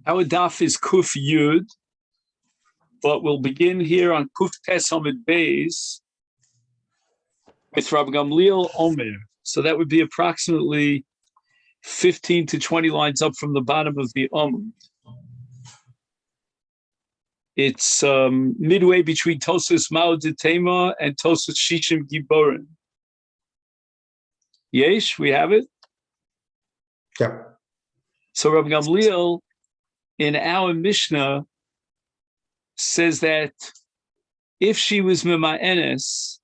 Our daf is Kuf Yud, but we'll begin here on Kuf Tes Hamid Beis with Rabbi Gamliel Omer. So that would be approximately 15 to 20 lines up from the bottom of the Amud. It's midway between Tosas Ma'od Tema and Tosas Shishim Giborim. Yesh, we have it? Yeah. So Rabbi Gamliel in our Mishnah says that if she was Mema'enes,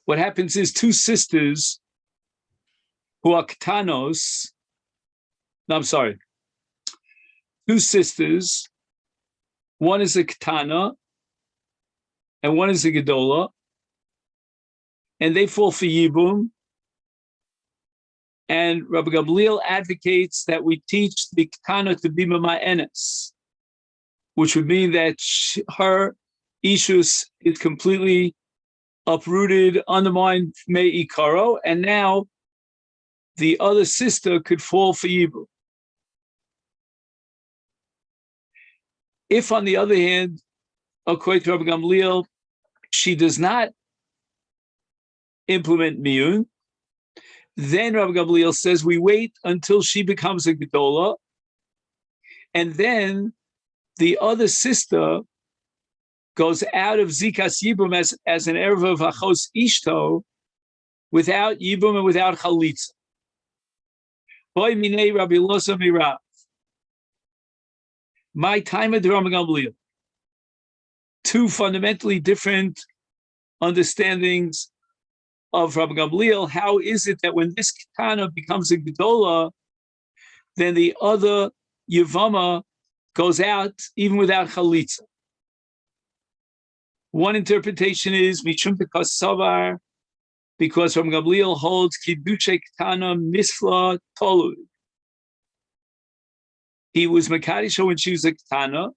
what happens is two sisters who are Ktanos, two sisters, one is a Ktana and one is a Gedola, and they fall for Yibum. And Rabbi Gamliel advocates that we teach the Ktana to be Mema'enes, which would mean that her Ishus is completely uprooted, undermined Mei Ikaro, and now the other sister could fall for Yibum. If, on the other hand, according to Rabbi Gamliel, she does not implement Miyun, then Rabbi Gamliel says we wait until she becomes a Gedola, and then the other sister goes out of Zikas Yibum as an Erev of Achos Ishto without Yibum and without Chalitza. Boy minei Rabbi Losa Mirav. My time at Rabbi Gamliel. Two fundamentally different understandings of Rabbi Gamliel. How is it that when this Ketana becomes a Gedola, then the other Yevamot goes out even without Chalitza? One interpretation is Mishum Bekas Savar, because Rabbi Gamliel holds Kiddushay Ketana Misla Tolu. He was Makadisha when she was a Ketana,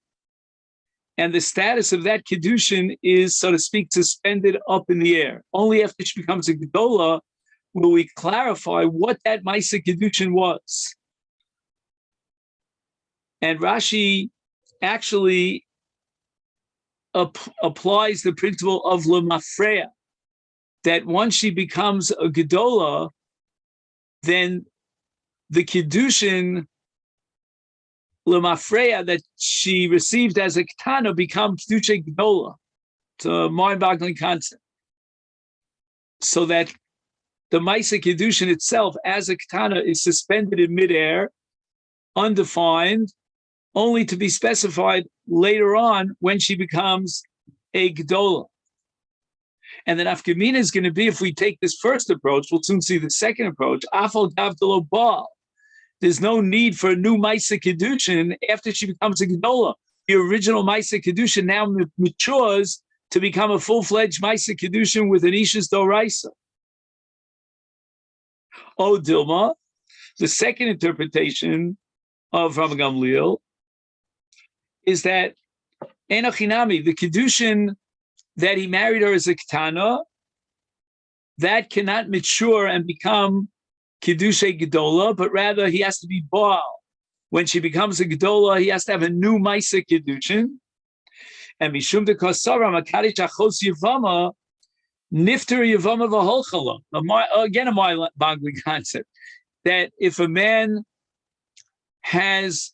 and the status of that Kiddushin is, so to speak, suspended up in the air. Only after she becomes a Gedola will we clarify what that Maisa Kiddushin was. And Rashi actually applies the principle of Lemafreya, that once she becomes a Gedola, then the Kiddushin Lemafreya that she received as a Ketana becomes Kiddushay Gedola. It's a mind-boggling concept. So that the Maisa Kiddushin itself as a Ketana is suspended in midair, undefined, only to be specified later on when she becomes a Gedola. And then Afkamina is going to be, if we take this first approach, we'll soon see the second approach, Afal Gavdalo Baal. There's no need for a new Maisa Kiddushin after she becomes a Gedola. The original Maisa Kiddushin now matures to become a full-fledged Maisa Kiddushin with an Ishus Doraisa. O Dilma, the second interpretation of Rabbi Gamliel is that Enochinami, the Kiddushin that he married her as a Ketana, that cannot mature and become Kiddushay Gedola, but rather he has to be Baal. When she becomes a Gedola, he has to have a new Maisa Kiddushin. And Mishum de Kosara, Makadish Achos Yevama, Nifter Yevama V'holchala. Again, a mind-boggling concept. That if a man has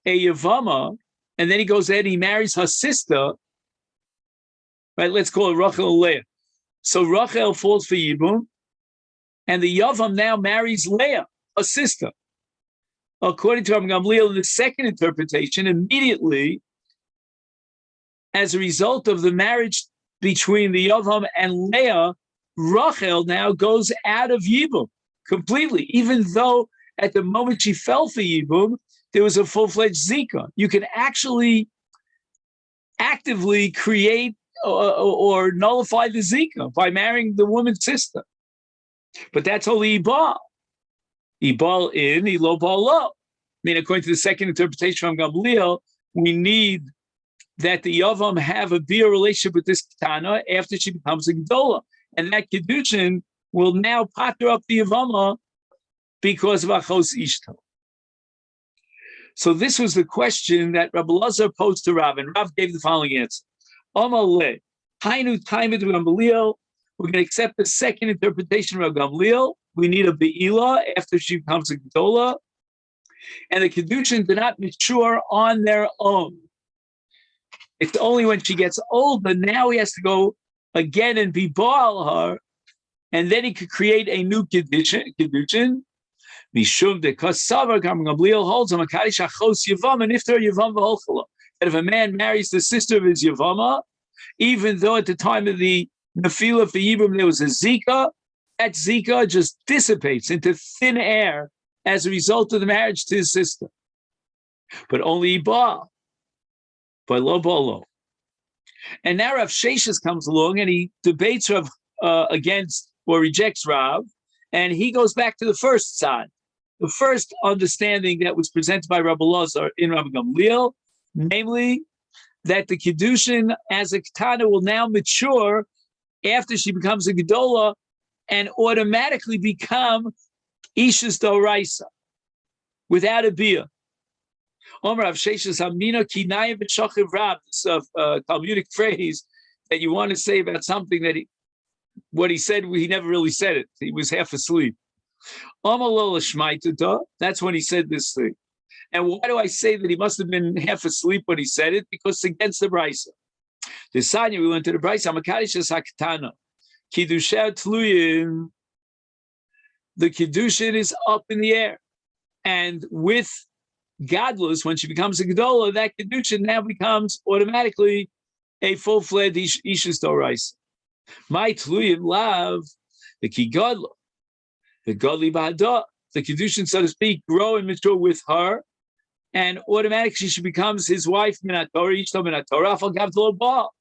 a Yevama, and then he goes ahead and he marries her sister, right? Let's call it Rachel and Leah. So Rachel falls for Yibum, and the Yavam now marries Leah, a sister. According to Rabbi Gamliel, in the second interpretation, immediately, as a result of the marriage between the Yavam and Leah, Rachel now goes out of Yibum completely, even though at the moment she fell for Yibum, there was a full-fledged Zika. You can actually actively create or nullify the Zika by marrying the woman's sister. But that's only Ibal. Ibal in, Ilo Baal lo. I mean, according to the second interpretation from Gamliel, we need that the Yavam have a beer relationship with this Ketana after she becomes a Gedola. And that Kiddushin will now patter up the Yavama because of Achos Ishto. So this was the question that Rabbi Lazar posed to Rav, and Rav gave the following answer. Amaleh, Hainu Taimid Gamliel. We're going to accept the second interpretation of Gamliel. We need a Be'ila after she becomes a Gedola. And the Kedushin do not mature on their own. It's only when she gets older, now he has to go again and be Baal her, and then he could create a new Kedushin. Mishum de Kasavar Gamliel holds a Makadish Achos Yevam and Iftar Yevam V'Holchala. That if a man marries the sister of his Yevama, even though at the time of the Nefila for Yibam there was a Zika, that Zika just dissipates into thin air as a result of the marriage to his sister. But only Baal. By lo bolo. And now Rav Sheshes comes along and he debates Rav against or rejects Rav, and he goes back to the first side, the first understanding that was presented by Rabbi Lazar in Rabbi Gamliel, namely that the Kedushin as a Ketana will now mature after she becomes a Gedola and automatically become Ishas Doraisa without a Bia. Omer Rav Sheshes Amina Kinayim B'Shachiv Rab. This Talmudic phrase that you want to say about something that what he said, he never really said it. He was half asleep. That's when he said this thing. And why do I say that he must have been half asleep when he said it? Because it's against the Brisa. The Sanya, we went to the Brisa. Amakadishes Hakatana. Kiddusha Tluyim. The Kiddushin is up in the air. And with Gadlus, when she becomes a Gedola, that Kedushin now becomes automatically a full-fledged Ishus Doraisa. My Tluyim Lav, the Ki Gadla, the Godly Bahada, the Kedushin, so to speak, grow and mature with her, and automatically she becomes his wife, Minatorah, Ishto Minatorah, Afal Gav Lo Baal.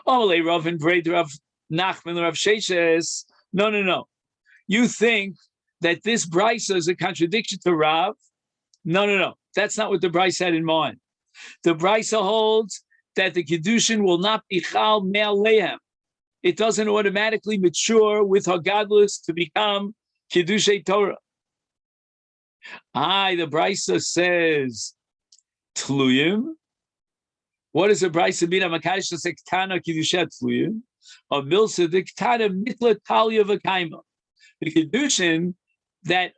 Amalei Rav and Braid Rav Nachman Rav Sheshes. No. You think that this Brisa is a contradiction to Rav? No. That's not what the Brisa had in mind. The Brisa holds that the Kedushin will not be Chal Me'alehem. It doesn't automatically mature with Hagadlus to become Kedushei Torah. The Brisa says Tluyim. What does the Brisa mean? Amakash Sektana Kedushet Tluyim. A Milsa Diktana Mitla Talia Vakaima. The Kedushin that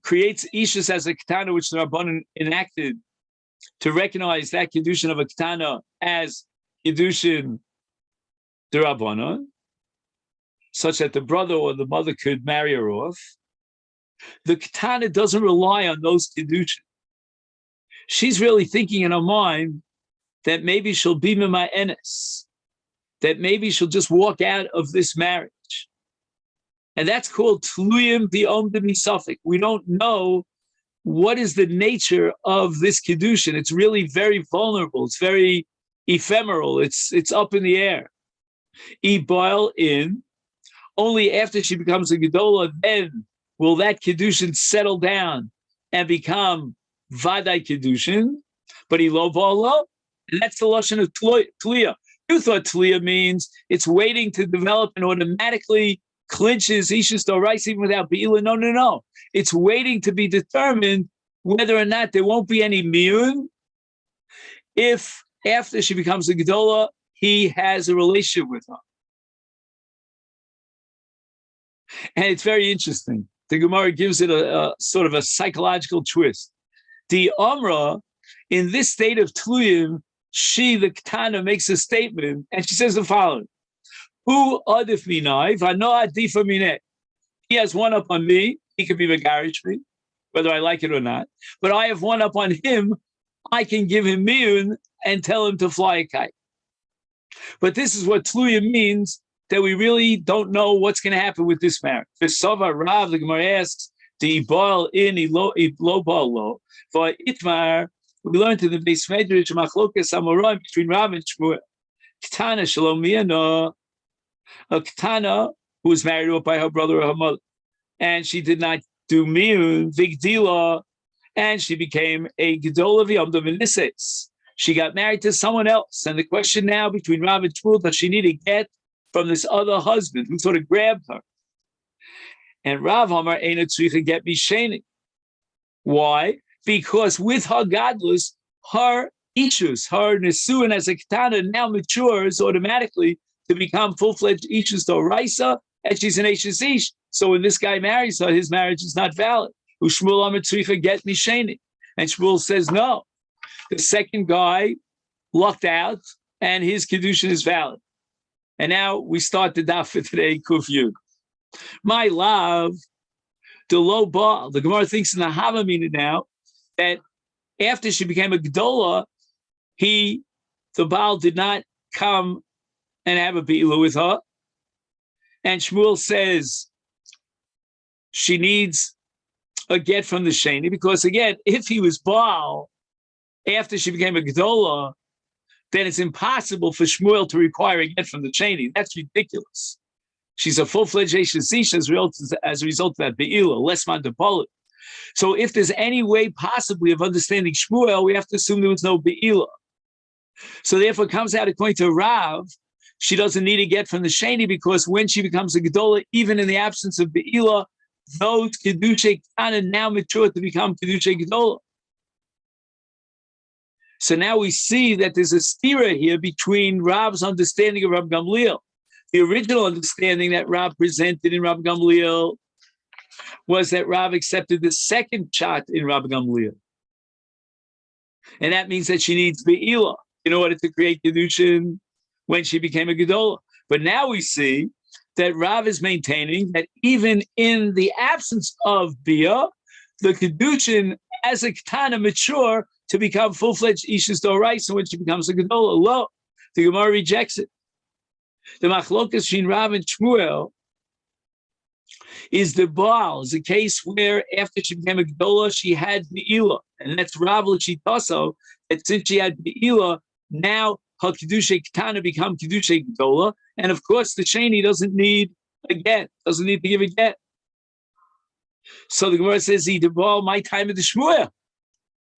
creates Ishus as a Ketana, which the Rabbanan enacted to recognize that Kedushin of a Ketana as Kedushin the Rabbanan, such that the brother or the mother could marry her off. The Ketana doesn't rely on those Kedushin. She's really thinking in her mind that maybe she'll be Mima Enes, that maybe she'll just walk out of this marriage. And that's called Tluyim B'Om B'Misafik. We don't know what is the nature of this Kedushin. It's really very vulnerable. It's very ephemeral. It's up in the air. Ibail in, only after she becomes a Gedola, then will that Kedushin settle down and become Vadai Kedushin. But Ilo Ba'alo, and that's the Lashon of Tliya. You thought Tliya means it's waiting to develop and automatically clinches Ishus Dorais even without Be'ila. No. It's waiting to be determined whether or not there won't be any Miyun if after she becomes a Gedola, he has a relationship with her. And it's very interesting. The Gemara gives it a sort of a psychological twist. The Amra, in this state of Tluyim, she, the Ketana, makes a statement, and she says the following. Who adif minai, v'ano adifa mineh. He has one up on me. He could be megarish me, whether I like it or not. But I have one up on him. I can give him miyun and tell him to fly a kite. But this is what Tluya means, that we really don't know what's going to happen with this marriage. V'sova Rav, the Gemara asks, the ibal in lo bal lo. For itmar, we learned in the Beis Medrash machlokas amoraim between Rav and Shmuel. Ketana shalom miyano. A Ketana who was married off by her brother or her mother, and she did not do miyun vigdila, and she became a gedola v'yom dominises. She got married to someone else, and the question now between Rav and Shmuel, does she need to get from this other husband who sort of grabbed her? And Rav Amar Eina Tzricha get me sheni. Why? because with her godless, her ishus, her nesuin as a katana now matures automatically to become full-fledged ishus doraisa, and she's an ishus ish. So when this guy marries her, his marriage is not valid. Ushmuel amar tzricha get misheni. And Shmuel says no. The second guy lucked out, and his kedushin is valid. And now we start the daf for today, Kuf Yud. My love, the low ball. The Gemara thinks in the Havamina now that after she became a Gdola, the Baal did not come and have a Be'ilah with her. And Shmuel says she needs a get from the Sheni, because again, if he was Baal after she became a Gdola, then it's impossible for Shmuel to require a get from the Sheni. That's ridiculous. She's a full-fledged Eshes as a result of that Be'ilah, less man to Polit. So if there's any way possibly of understanding Shmuel, we have to assume there was no Be'ilah. So therefore it comes out according to Rav, she doesn't need a get from the Sheni, because when she becomes a Gedola, even in the absence of Be'ilah, those Kedushay Ketana now mature to become Kedushay Gedola. So now we see that there's a stira here between Rav's understanding of Rav Gamliel. The original understanding that Rav presented in Rav Gamliel was that Rav accepted the second shot in Rav Gamliel. And that means that she needs Be'ilah in order to create Kedushin when she became a Gedola. But now we see that Rav is maintaining that even in the absence of Bia, the Kedushin as a Ketana mature to become full-fledged Ishus Doraisa when she becomes a Gedola. Lo, the Gemara rejects it. The Machlokas between Rav and Shmuel is the Baal, is a case where after she became a Gedola, she had Be'ilah. And that's Rav L'Chitaso, that since she had Be'ilah, now her Kedushay Ketana become Kedushay Gedola. And of course, the Sheni doesn't need a get, doesn't need to give a get. So the Gemara says, the Baal, my time of the Shmuel.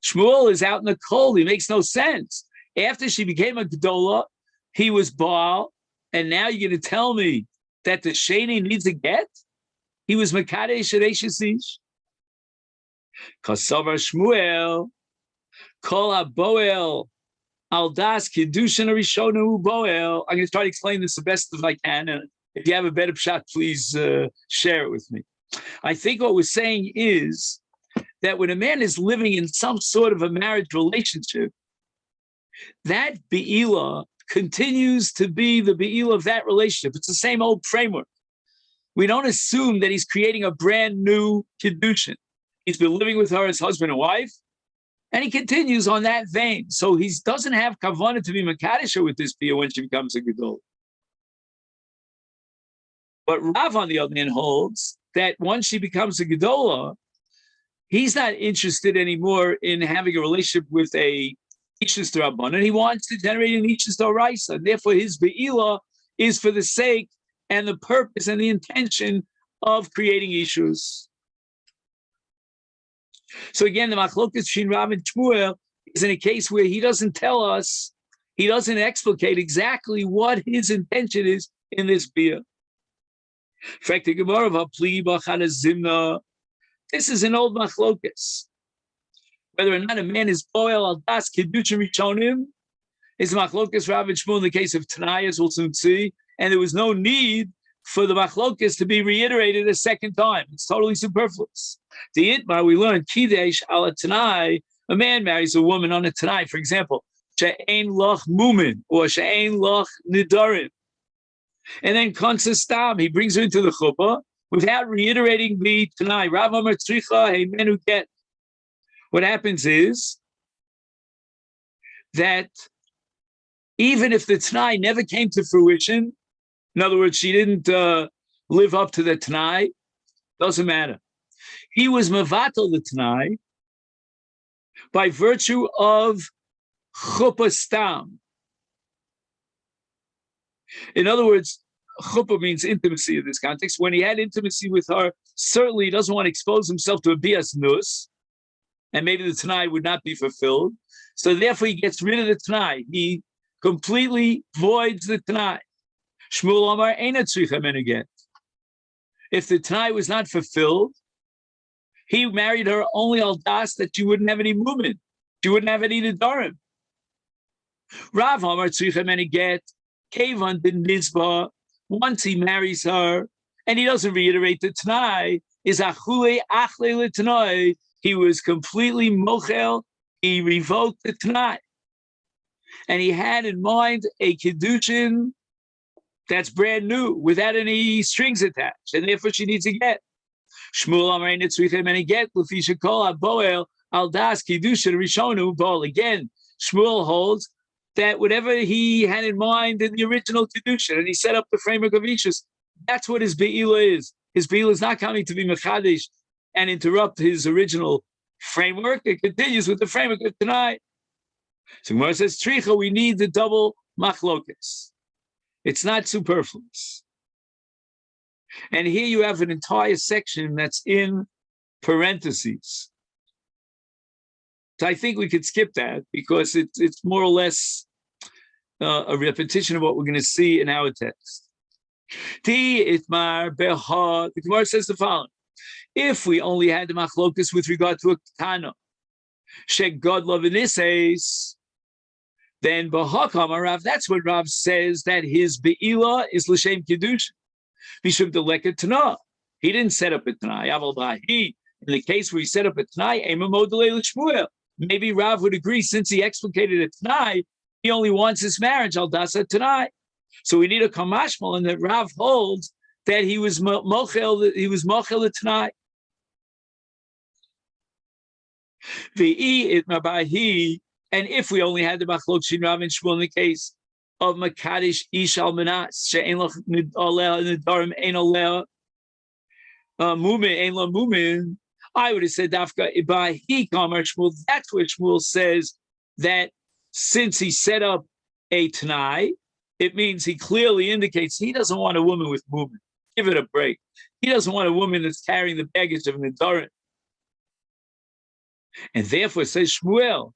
Shmuel is out in the cold. He makes no sense. After she became a Gedola, he was Baal, and now you're going to tell me that the Sheni needs a get? He was Makadesh Shadeshisish. Kasavar Shmuel, Kol HaBoel, Aldas Kedushin Rishonu Boel. I'm going to try to explain this the best as I can, and if you have a better shot, please share it with me. I think what we're saying is that when a man is living in some sort of a marriage relationship, that Be'ilah continues to be the Be'ilah of that relationship. It's the same old framework. We don't assume that he's creating a brand new Kedushin. He's been living with her as husband and wife, and he continues on that vein. So he doesn't have kavanah to be Makadisha with this Be'ilah when she becomes a Gedol. But Rav, on the other hand, holds that once she becomes a Gedola, he's not interested anymore in having a relationship with a Ishus D'Rabbanan, and he wants to generate an Ishus D'Oraisa. Therefore, his Be'ilah is for the sake and the purpose and the intention of creating Ishus. So again, the Machlokas between Rav and Shmuel is in a case where he doesn't tell us, he doesn't explicate exactly what his intention is in this Bia. In fact, the Gemara of Hapli B'Chana Zimna, this is an old Machlokas. Whether or not a man is Boel al Das Kedushin Rishonim is Machlokas Rav and Shmuel in the case of Tanai, as we'll soon see, and there was no need for the Machlokas to be reiterated a second time. It's totally superfluous. The Itmar, we learned Kidesh ala Tanai, a man marries a woman on a Tanai, for example, She'ein loch mumin, or She'ein loch nidarim. And then Konsistam, he brings her into the chuppah without reiterating the Tanai. Rav Amar Tzricha, hey men who get. What happens is that even if the Tanai never came to fruition, in other words, she didn't live up to the Tanai, doesn't matter. He was Mavatal the Tanai by virtue of Chuppah Stam. In other words, Chuppah means intimacy in this context. When he had intimacy with her, certainly he doesn't want to expose himself to a bias nus, and maybe the Tanai would not be fulfilled. So therefore he gets rid of the Tanai. He completely voids the Tanai. Shmuel Amar Eina Tzricha Men again. If the Tanai was not fulfilled, He married her only al das that she wouldn't have any movement. She wouldn't have any nedarim. Rav Amar tzrichem any get kevan din nizba. Once he marries her, and he doesn't reiterate the Tanai, is achule achle l'tanai. He was completely mochel. He revoked the Tanai, and he had in mind a kedushin that's brand new, without any strings attached, and therefore she needs a get. Shmuel Amar nitzrichem any get l'fisha kol aboel al das kedushin rishonu bol. Again, Shmuel holds that whatever he had in mind in the original kedushin, and he set up the framework of Ishus, that's what his be'ila is. His be'ila is not coming to be mechadish and interrupt his original framework. It continues with the framework of tonight. So Gemara says, Tricha, we need the double machlokas. It's not superfluous. And here you have an entire section that's in parentheses. So I think we could skip that because it's more or less a repetition of what we're going to see in our text. The Gemara says the following: if we only had the machlokus with regard to a ketana, shegod lovinises, then b'hakam Rav, that's what Rav says, that his be'ila is l'shem kedusha. Mishum deleket tana. He didn't set up a tanai. In the case where he set up a tanai, ema modelei l'shmuel. Maybe Rav would agree, since he explicated a tanai, he only wants his marriage al dasa tanai. So we need a kamashmal, and that Rav holds that he was mochel. He was mochel the tanai. V'i itmabahi, and if we only had the machlok shin Rav and Shmuel in the case of makadish ish al manas she'en lo aleh nedarim ein aleh mumin ein lo mumin, I would have said dafka by he kamar Shmuel. That's what Shmuel says, that since he set up a tanai, it means he clearly indicates he doesn't want a woman with movement. Give it a break. He doesn't want a woman that's carrying the baggage of nedarim. And therefore, says Shmuel,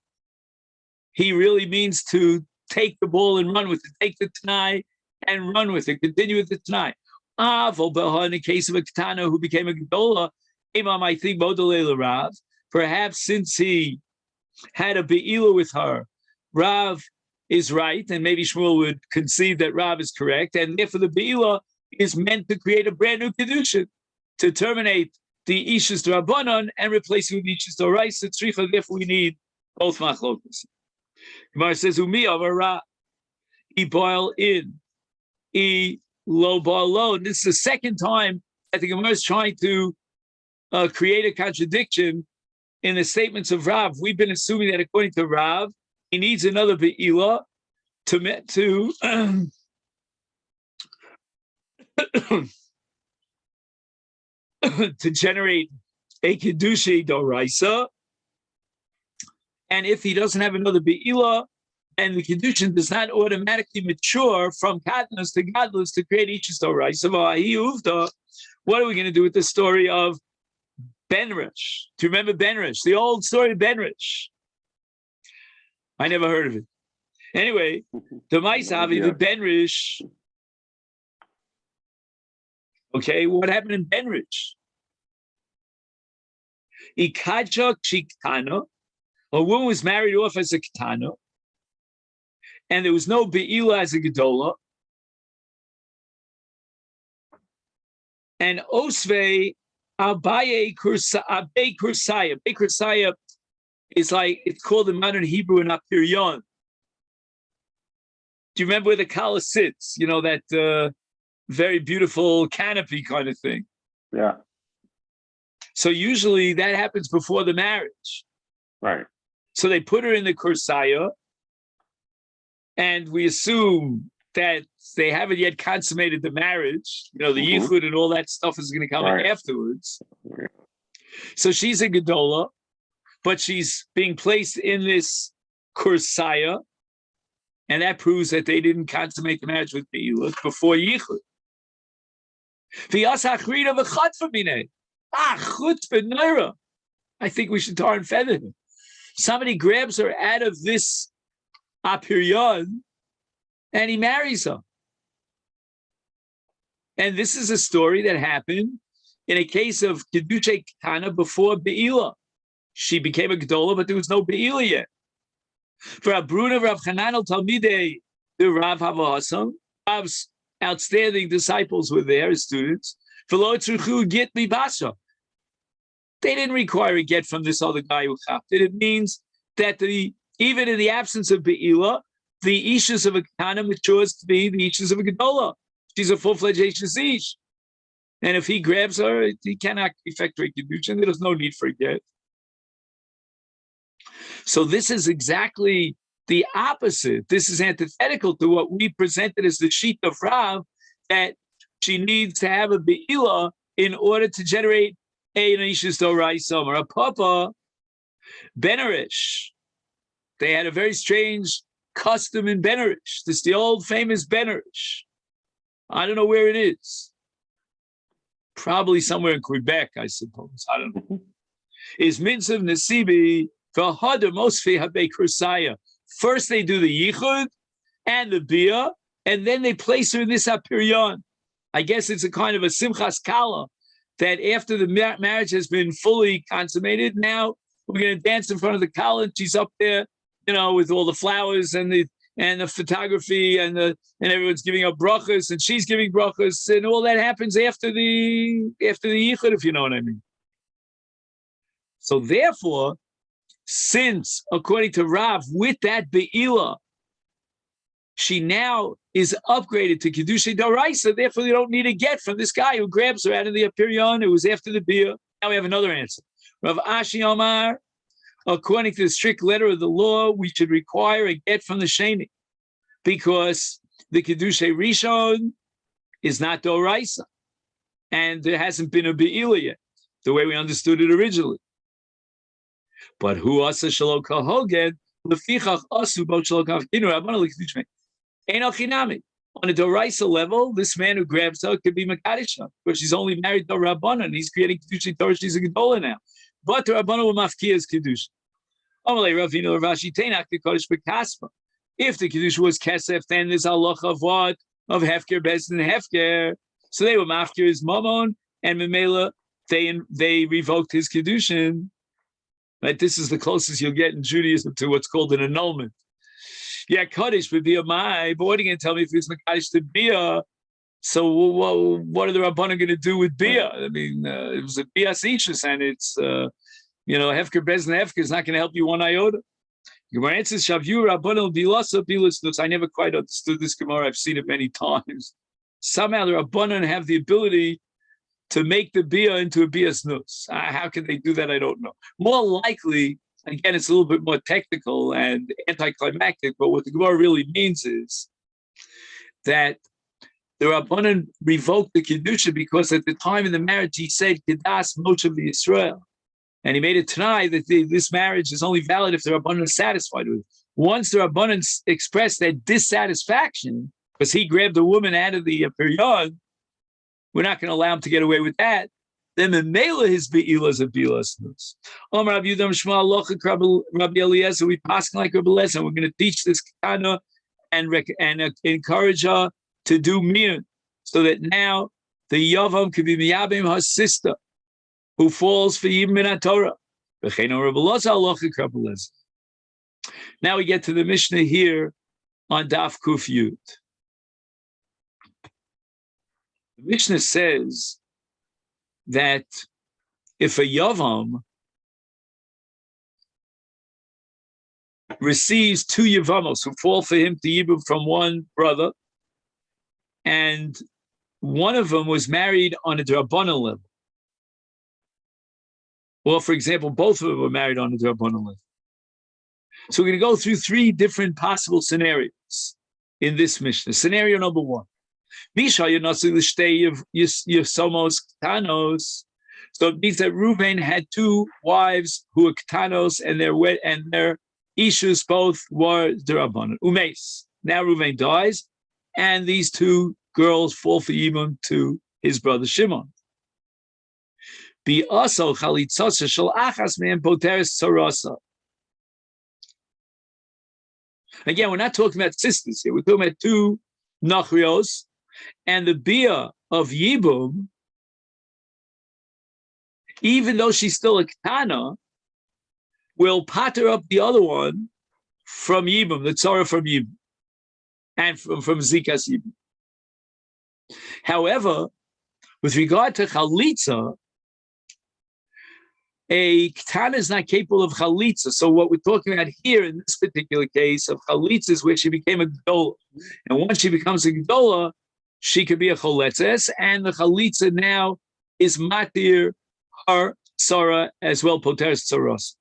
he really means to take the ball and run with it, take the tanai and run with it, continue with the tanai. In the case of a ketana who became a gedola, I think Bodolei Rav, perhaps since he had a be'ila with her, Rav is right, and maybe Shmuel would concede that Rav is correct, and therefore the be'ila is meant to create a brand new kedushin, to terminate the Ishus Rabbanon and replace it with Ishus Doraisa Tzricha. Therefore we need both machlokas. Gemara says, Umi avara, he boil in, he low boil low. This is the second time that the Gemara is trying to create a contradiction in the statements of Rav. We've been assuming that according to Rav, he needs another be'ila to to generate a kedusha doraisa, and if he doesn't have another be'ila, and the kedushin does not automatically mature from katnas to gadlus to create ishus doraisa, what are we going to do with the story of Benrish? Do you remember Benrish? The old story of Benrish. I never heard of it. Anyway, the Maisavi, the Benrish. Okay, what happened in Benrish? Ikaja Chiktana, a woman was married off as a Ketana, and there was no Be'ila as a Gedola. And Osve Abaye Kursaya. Kursaya is like, it's called in modern Hebrew an apiryon. Do you remember where the kala sits? You know, that very beautiful canopy kind of thing. Yeah. So usually that happens before the marriage. Right. So they put her in the kursaya, and we assume that they haven't yet consummated the marriage. You know, the yichud and all that stuff is going to come afterwards. Yeah. So she's a gedola, but she's being placed in this kursaya, and that proves that they didn't consummate the marriage with Be'ila before yichud. I think we should tar and feather him. Somebody grabs her out of this apiryon, and he marries her. And this is a story that happened in a case of Kedusha Ketana before Be'ila. She became a Gedola, but there was no Be'ila yet. For Abruna Rav Chananel Talmidei, the Rav Havasam, Rav's outstanding disciples were there, his students. For Lo Tzruchu Git Libasa. They didn't require a get from this other guy who chapped it. It means that even in the absence of Be'ila, the Ishus of a Ketana matures to be the Ishus of a Gedola. She's a full-fledged Ish. And if he grabs her, he cannot effectuate Kedusha. There's no need for a get. So this is exactly the opposite. This is antithetical to what we presented as the sheet of Rav, that she needs to have a Be'ila in order to generate an Ishus Doraisa or a Papa. Benerish. They had a very strange custom in Benerish. This is the old famous Benerish. I don't know where it is. Probably somewhere in Quebec, I suppose. I don't know. Is Minsav Nasibi V'Hadar Mosfi Habe Kursaya. First they do the Yichud and the Bia, and then they place her in this Apiryan. I guess it's a kind of a Simchas Kala, that after the marriage has been fully consummated, now we're going to dance in front of the Kala, and she's up there, with all the flowers and the photography and everyone's giving up brachas, and she's giving brachas, and all that happens after the Yichud, if you know what I mean. So therefore, since according to Rav, with that Be'ila, she now is upgraded to Kedusha Doraisa, therefore you don't need a get from this guy who grabs her out of the Apiryan. It was after the Bia. Now we have another answer. Rav Ashi Omar, according to the strict letter of the law, we should require a get from the Sheni, because the Kedusha Rishon is not Doraisa, and there hasn't been a Be'ila yet, the way we understood it originally. But who asa shelo kahoged lefichach asu bo shelo kahinu Rabbana l'kedusha ein achinami. On a Doraisa level, this man who grabs her could be Makadisha, because she's only married to Rabbana, and he's creating Kedusha Torah. She's a Gedola now. But the Rabbana will mafkia as Kedusha. Amalei Ravina Ravashi Teinak the Kodesh Bekaspa. If the Kedusha was Kesef, then there's halacha of what? Of Hefker, Bezdin, Hefker. So they were mafkia his Mamon, and Memela, they revoked his Kedushin. Right? This is the closest you'll get in Judaism to what's called an annulment. Yeah, Kaddish would be a mai, but what are you going to tell me if it's Makadish to Bia? So what are the Rabbanan going to do with Bia? I mean, it was a Bias Ishus, and it's, Hefker Bezna Hefker is not going to help you one iota. Gemara answers, Shavyu Rabbanan Bilasa Bilas. I never quite understood this Gemara. I've seen it many times. Somehow the Rabbanan have the ability to make the Bia into a Bias Nus. How can they do that? I don't know. More likely, again, it's a little bit more technical and anticlimactic, but what the Gemara really means is that the Rabbanan revoked the Kedusha because at the time of the marriage he said, Kedas Moshe Yisrael. And he made it tonight that this marriage is only valid if the Rabbanan is satisfied with it. Once the Rabbanan expressed that dissatisfaction, because he grabbed a woman out of the period, we're not going to allow him to get away with that. Then Memela his be'ilas of bi'lasnus. Rabbi Yudam Shema Alocha Rabbi Eliezer, we pass like Rabbi Eliezer. We're going to teach this Kana and encourage her to do mir, so that now the Yavam could be miyabim her sister, who falls for Yibim in Torah. Now we get to the Mishnah here on Daf Kuf Yud. The Mishnah says that if a Yavam receives two Yevamos who fall for him to Yibum from one brother, and one of them was married on a Drabbana level, or for example, both of them were married on a Drabbana level. So we're going to go through three different possible scenarios in this Mishnah. Scenario number one. So it means that Reuven had two wives who were Ktanos, and their Ishus both were D'Rabbanan. Umeis. Now Reuven dies, and these two girls fall for Yibum to his brother Shimon. Again, we're not talking about sisters here. We're talking about two Nachrios, and the Bia of Yibum even though she's still a Ketana, will patter up the other one from Yibum, the Tzara from Yibum, and from Zikas Yibum. However, with regard to Chalitza, a Ketana is not capable of Chalitza. So what we're talking about here in this particular case of Chalitza is where she became a Gedola. And once she becomes a Gedola, she could be a Choletzes, and the Chalitza now is Matir, her Tzara, as well, Poteres Tzaros.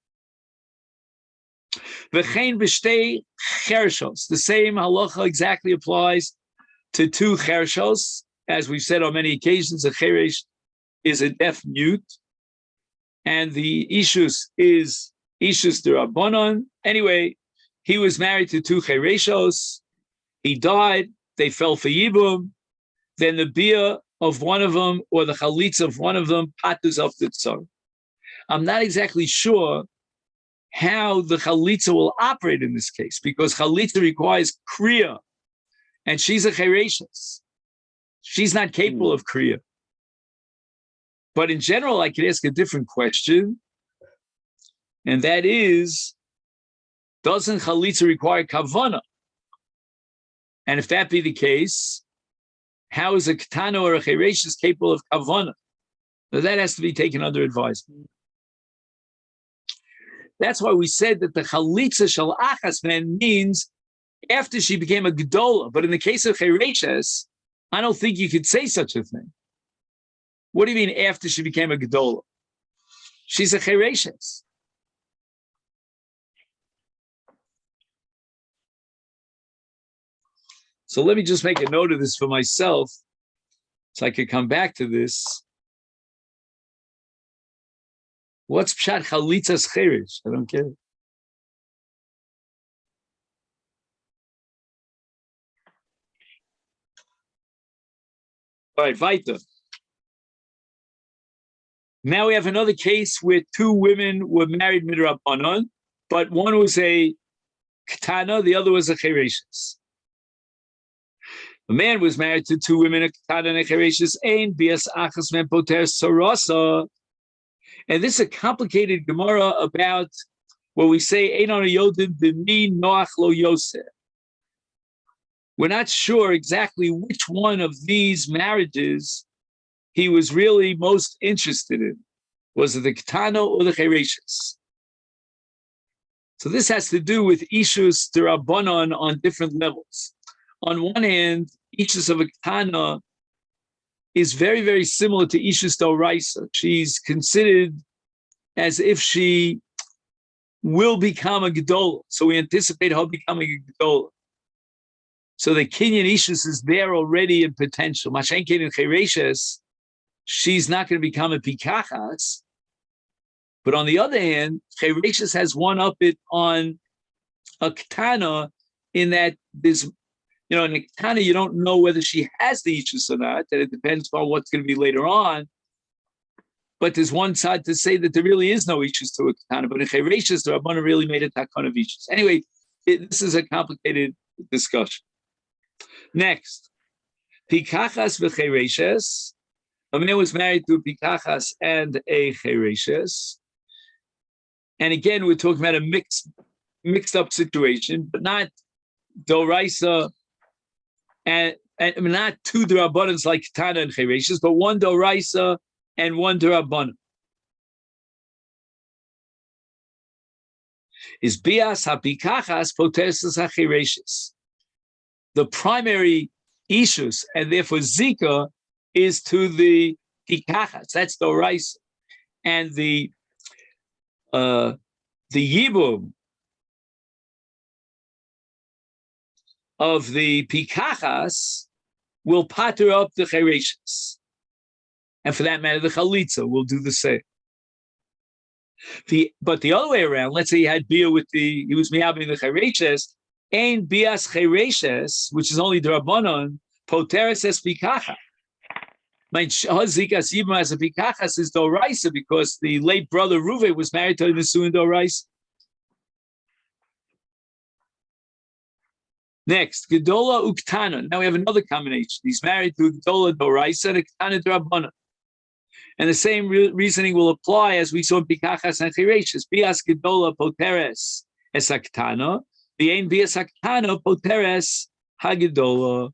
V'chein b'shtei chershos. The same halacha exactly applies to two chershos. As we've said on many occasions, a cheresh is a deaf mute, and the ishus is ishus d'Rabbanan. Anyway, he was married to two chereshos. He died. They fell for yibum. Then the bia of one of them, or the chalitza of one of them, patters up the tzar. I'm not exactly sure how the chalitza will operate in this case, because chalitza requires kriya, and she's a chereshes. She's not capable of kriya. But in general, I could ask a different question, and that is, doesn't chalitza require kavana? And if that be the case, how is a ketana or a chereshes capable of kavana? So that has to be taken under advisement. That's why we said that the chalitza shel achas then means after she became a gedola. But in the case of chereshes, I don't think you could say such a thing. What do you mean after she became a gedola? She's a chereshes. So let me just make a note of this for myself so I could come back to this. What's pshat chalitzas cheresh? I don't get it. All right, weiter. Now we have another case where two women were married midrabanan, but one was a ketana, the other was a chereshes. A man was married to two women, a ketana and a chereshes, ein bias achas men poter sorasa. And this is a complicated Gemara about what we say, ein on a yodin b'mi noach lo yoseh. We're not sure exactly which one of these marriages he was really most interested in. Was it the ketana or the chereshes? So this has to do with ishus d'Rabbanan on different levels. On one hand, ishus of a ketana is very, very similar to ishus d'oraisa. She's considered as if she will become a gedola. So we anticipate her becoming a gedola. So the kinyan ishus is there already in potential. Mashenkin and chereshes, she's not going to become a pikachas. But on the other hand, chereshes has one up it on a ketana in that there's, in a ketana, you don't know whether she has the ishus or not, that it depends on what's going to be later on. But there's one side to say that there really is no ishus to a ketana, but in chereshes, the Rabbana really made a takon of ishus. Anyway, this is a complicated discussion. Next, pikachas v'chereshes. A man was married to a pikachas and a chereshes. And again, we're talking about a mixed up situation, but not doraisa and not two d'Rabbanans like ketana and chereshes, but one doraisa and one d'Rabbanan. Is bias hapikachas potesas hachereshes. The primary ishus, and therefore zika, is to the pikachas. That's doraisa, and the yibum of the pikachas will patter up the chereshes. And for that matter, the chalitza will do the same. But the other way around, let's say he had bia with he was miyabbing the chereshes, ein bias chereshes, which is only drabanan, poteres es pikacha. My zikas yibum as a pikachas is doraisa because the late brother Ruve was married to a Nesuin doraisa. Next, gedola uktana. Now we have another combination. He's married to a gedola doraisa and a ketana drabana. And the same reasoning will apply as we saw in Pikachas and Chireshis. Bias Gedola Poteres Esaktana. The Ein Bias Aktana Poteres Hagedola.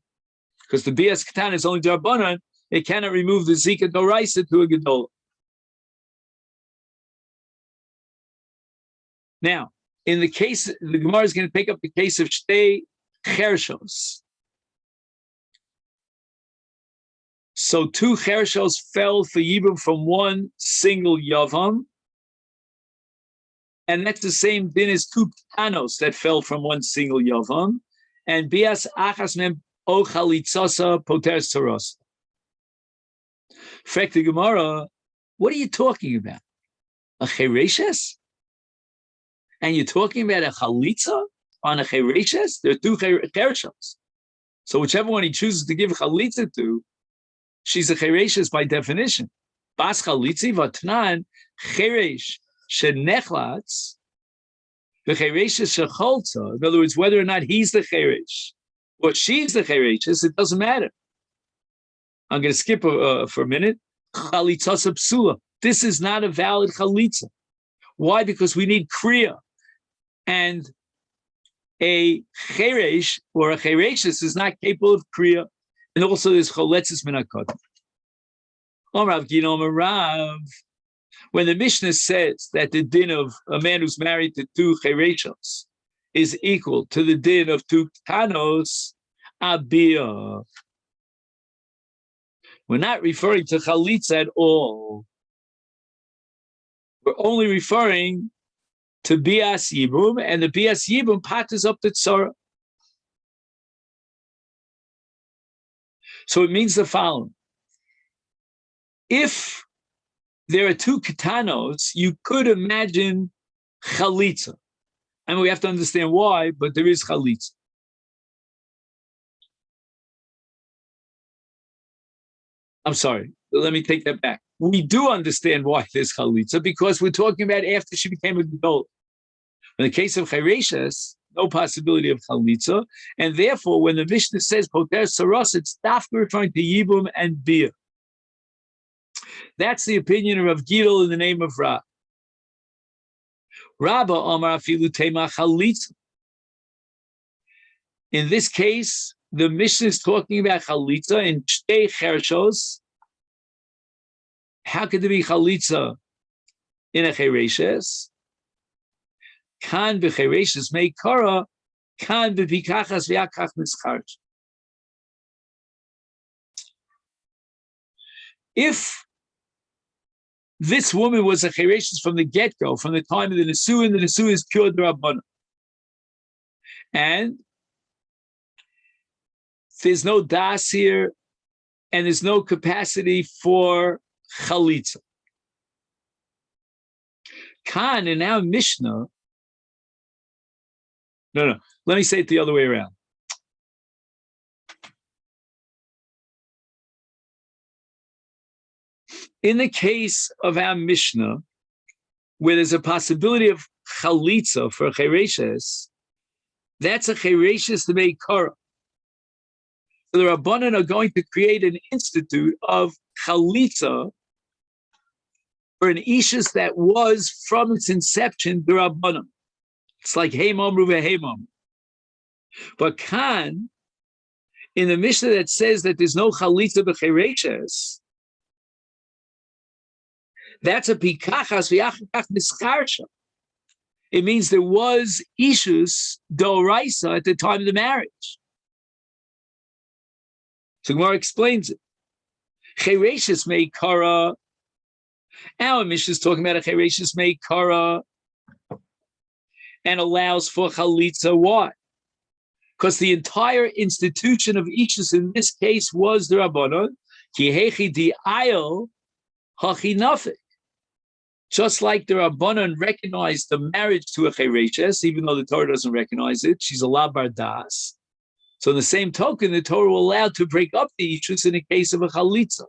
Because the Bias Ketana is only Darbanan, it cannot remove the Zika Doraisa to a Gedola. Now, in the case, the Gemara is going to pick up the case of Shtei Chershos. So 2 Chershos fell for Yibum from one single Yavam, and that's the same din as 2 Ketanos that fell from one single Yavam, and Bias Achas Mem O Chalitzasa Poter Saros. Fact the Gemara, what are you talking about? A Chereshes? And you're talking about a Chalitza on a Chereshes? There are 2 Chershos. So whichever one he chooses to give Chalitza to, she's a Chereshes by definition. Bas Chalitzi Vatnan Cheresh Shenechlatz V'Chereshes Shecholza. In other words, whether or not he's the Cheresh or she's the Chereshes, it doesn't matter. I'm going to skip for a minute. Chalitza Psula. This is not a valid Chalitza. Why? Because we need Kriya. And a Cheresh or a Chereshes is not capable of Kriya. And also there's Choletzis Minakot. Rav Gino Rav. When the Mishnah says that the din of a man who's married to 2 Chereshos is equal to the din of 2 Ketanos, Abiyah. We're not referring to Chalitza at all. We're only referring to Bias Yibum, and the Bias Yibum patters up the Tzara. So it means the following. If there are 2 Ketanos, you could imagine Chalitza. And we have to understand why, but there is Chalitza. I'm sorry, let me take that back. We do understand why there's Chalitza, because we're talking about after she became a Gedol. In the case of Chereshes, no possibility of Chalitza, and therefore, when the Mishnah says Poter Saros, it's dafka referring to Yibum and Bia. That's the opinion of Rav Gidol in the name of Ra. Rabba Omar Afilu Tema Chalitza. In this case, the Mishnah is talking about Chalitza in Shtei Chershos. How could there be Chalitza in a Chereshes? Kan b'Chereshes may kara, kan b'Pikachas v'Yakach mischarj. If this woman was a Chereshes from the get-go, from the time of the Nesuah, and the Nesuah is pure D'Rabbanan, and there's no das here, and there's no capacity for Chalitza. Kan, in our Mishnah, no, let me say it the other way around. In the case of our Mishnah, where there's a possibility of Chalitza for Chereshes, that's a Chereshes to make Kara. So the Rabbanan are going to create an institute of Chalitza for an Ishus that was, from its inception, the Rabbanan. It's like Heimam Ruve Heimam. But Kan, in the Mishnah that says that there's no Chalitza b'Chereshes, that's a Pikachas v'Yachach Nischarsha. It means there was Ishus Doraisa at the time of the marriage. So Gemara explains it. Chereshes may kara. Our Mishnah is talking about a Chereshes may kara and allows for Chalitza. Why? Because the entire institution of Ishus in this case was the Rabbanon. Ki hechi di ayel hachi nafik. Just like the Rabbanon recognized the marriage to a Chereshes, even though the Torah doesn't recognize it, she's a labar das. So in the same token, the Torah will allow to break up the Ishus in the case of a Chalitza.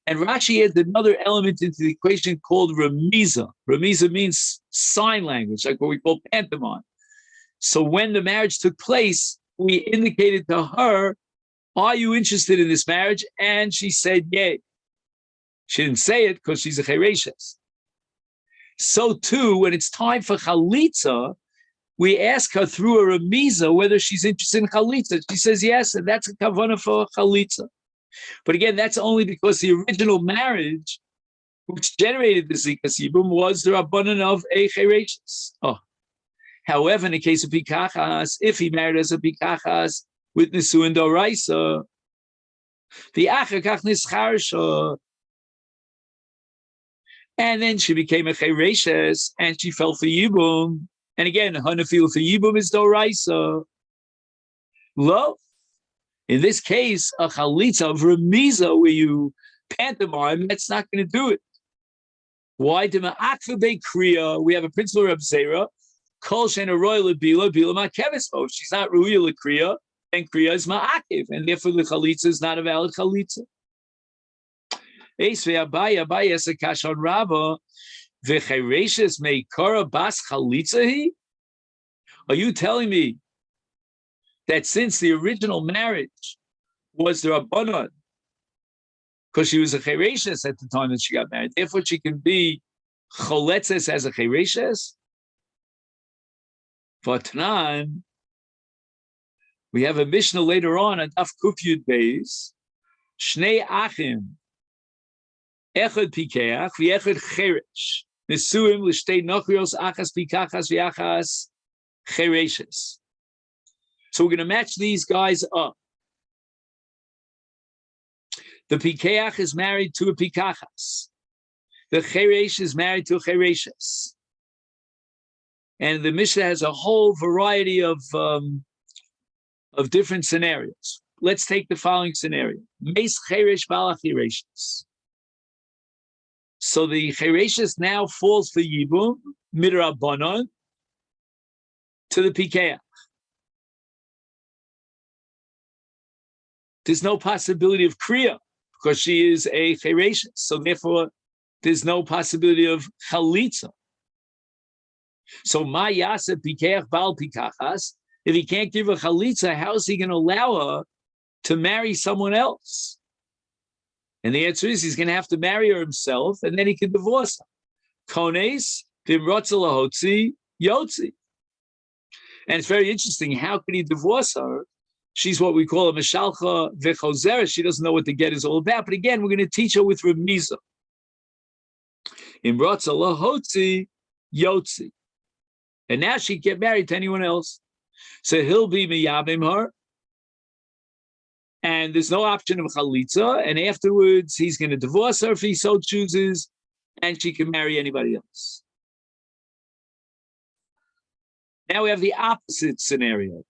And Rashi adds another element into the equation called Remiza. Remiza means sign language, like what we call pantomime. So when the marriage took place, we indicated to her are you interested in this marriage? And she said, yay. She didn't say it because she's a chereshes. So too, when it's time for chalitza, we ask her through a remiza whether she's interested in chalitza. She says yes, and that's a kavanah for chalitza. But again, that's only because the original marriage, which generated the zikas yibum, was the rabbanan of a chereshes. Oh. However, in the case of pikachas, if he married as a pikachas with nisu and doraisa, the achakach nischarsha, and then she became a chereshes, and she fell for yibum. And again, hanafil for yibum is doraisa. Lo, in this case, a chalitza of remiza where you pantomime, that's not going to do it. Why? We have a principle of Zera. Kol shena royal bila ma'keves. If she's not royal kriya, then kriya is ma'akev, and therefore the chalitza is not a valid chalitza. Eis ve'abaya is a kash on Rabba. V'chereshes meikara bas chalitza hi. Are you telling me that since the original marriage was the rabbanon, because she was a chereshes at the time that she got married, therefore she can be choletzes as a chereshes? Vatnan, we have a Mishnah later on Daf Kuf Yud Beis, Shnei Achim, Echad Pikeach, V'echad Cheresh, Nesuim l'shtei nochrios achas pikachas v'achas chereshes. So we're going to match these guys up. The pikeach is married to a pikachas. The cheresh is married to a chereshes. And the Mishnah has a whole variety of different scenarios. Let's take the following scenario. Meis cheresh bala chereshes. So the chereshes now falls for yibum midrabanan to the pikeach. There's no possibility of kriya because she is a chereshes. So therefore, there's no possibility of chalitza. So ma yasa pikeach bal pikachas. If he can't give her chalitza, how is he going to allow her to marry someone else? And the answer is he's going to have to marry her himself, and then he can divorce her. Kones v'imrotza lahotzi yotzi. And it's very interesting. How could he divorce her? She's what we call a meshalcha v'chozera. She doesn't know what the get is all about. But again, we're going to teach her with remiza. Imrotza lahotzi yotzi. And now she can't get married to anyone else. So he'll be miyabim her. And there's no option of chalitza. And afterwards, he's going to divorce her if he so chooses. And she can marry anybody else. Now we have the opposite scenario.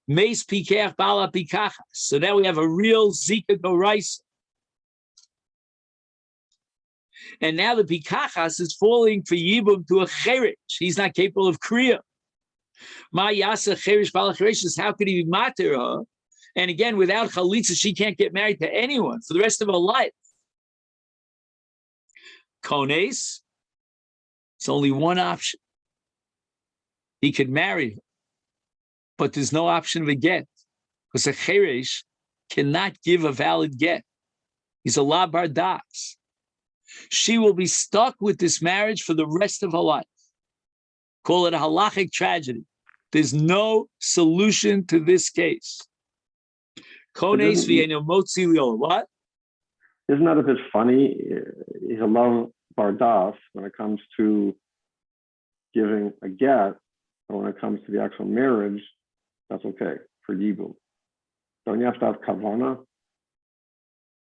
Meis pikeach bala pikachas. So now we have a real zika doraisa. And now the pikachas is falling for yibum to a cheresh. He's not capable of kriya. Ma yasa cheresh bala chereshes. How could he be mater her? And again, without chalitza, she can't get married to anyone for the rest of her life. Kones, it's only one option. He could marry her, but there's no option of a get because a cheresh cannot give a valid get. He's a la bardas. She will be stuck with this marriage for the rest of her life. Call it a halachic tragedy. There's no solution to this case. Kones v'eno motzi liol. What? Isn't that a bit funny? He's a love bardas when it comes to giving a get, but when it comes to the actual marriage, that's okay for yibum. Don't you have to have kavana?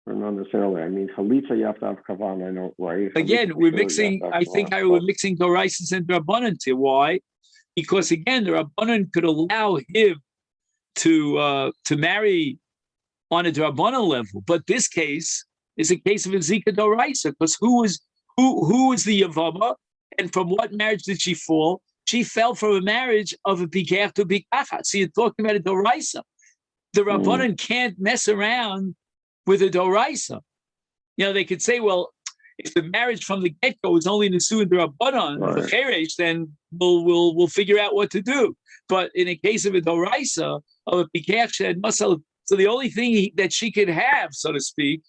Or not necessarily. I mean, chalitza, you have to have kavana. I know, right? Again, we're mixing. I think we're mixing doraisas and rabbanan here. Why? Because again, the rabbanan could allow him to marry on a rabbanan level, but this case is a case of a zika doraisa. Because who is the Yevamot, and from what marriage did she fall? She fell from a marriage of a pikeach to a pikachat. So you're talking about a doraisa. The rabbanan can't mess around with a doraisa. You know, they could say, well, if the marriage from the get-go is only nesu and rabbanan, right, the cheresh, then we'll figure out what to do. But in a case of a doraisa, of a pikeach shed masal So the only thing that she could have, so to speak,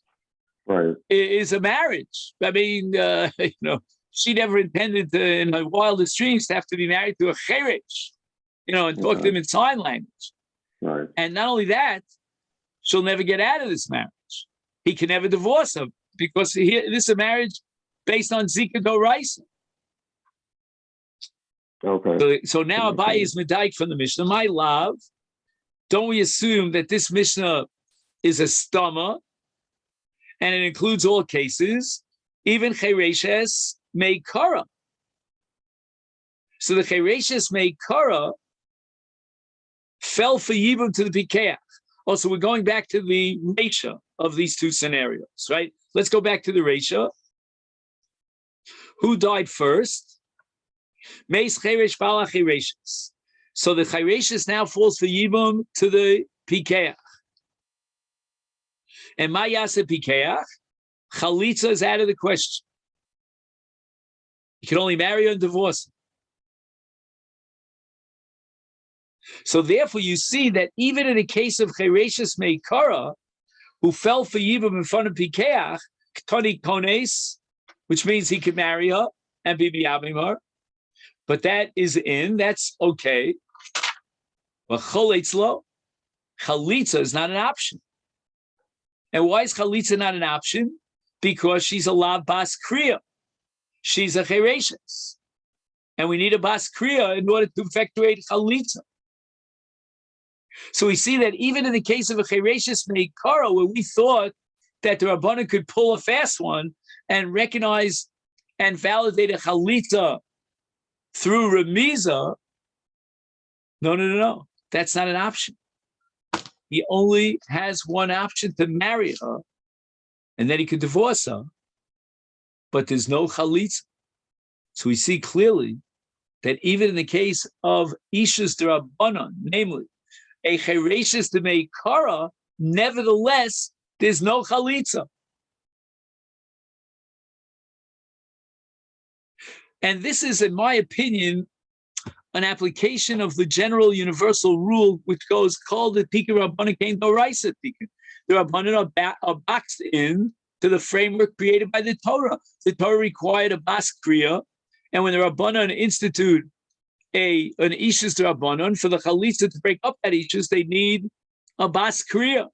Right. is a marriage. I mean, she never intended to, in her wildest dreams, to have to be married to a cheresh, and talk to him in sign language. Right. And not only that, she'll never get out of this marriage. He can never divorce her because this is a marriage based on Zika Doraisa. Okay. So now Abaye is medaik from the Mishnah. My love, don't we assume that this Mishnah is a stama and it includes all cases, even chereshes may kara. So the chereshes may kara fell for Yibum to the Pikeach. Also, we're going back to the Reisha of these two scenarios, right? Let's go back to the Reisha. Who died first? Meis cheresh bala chereshes. So the chereshes now falls for Yibum to the Pikeach. And Mayasa Pikeach, Chalitza is out of the question. You can only marry her and divorce her. So therefore, you see that even in a case of Chereshes Meikara, who fell for Yibum in front of Pikeach, Ktoni Kones, which means he could marry her and be Biyavimar, but that's okay. But Cholitzlo, Chalitza is not an option. And why is Chalitza not an option? Because she's a Lav Bas Kriya. She's a Chereshes. And we need a Bas Kriya in order to effectuate Chalitza. So we see that even in the case of a Chereshes Meikara, where we thought that the Rabbanan could pull a fast one and recognize and validate a Chalitza through Remiza, no. That's not an option. He only has one option to marry her, and then he could divorce her, but there's no Chalitza. So we see clearly that even in the case of Ishus D'Rabbanan, namely, a Chereshes D'Meikara, nevertheless, there's no Chalitza. And this is, in my opinion, an application of the general universal rule, which goes called the Tika Rabbanan Kain Doraisa Tika. The Rabbanan are boxed in to the framework created by the Torah. The Torah required a Bas Kriya, and when the Rabbanan institute an Ishus Rabbanan, for the Chalitza to break up that Ishus, they need a Bas Kriya.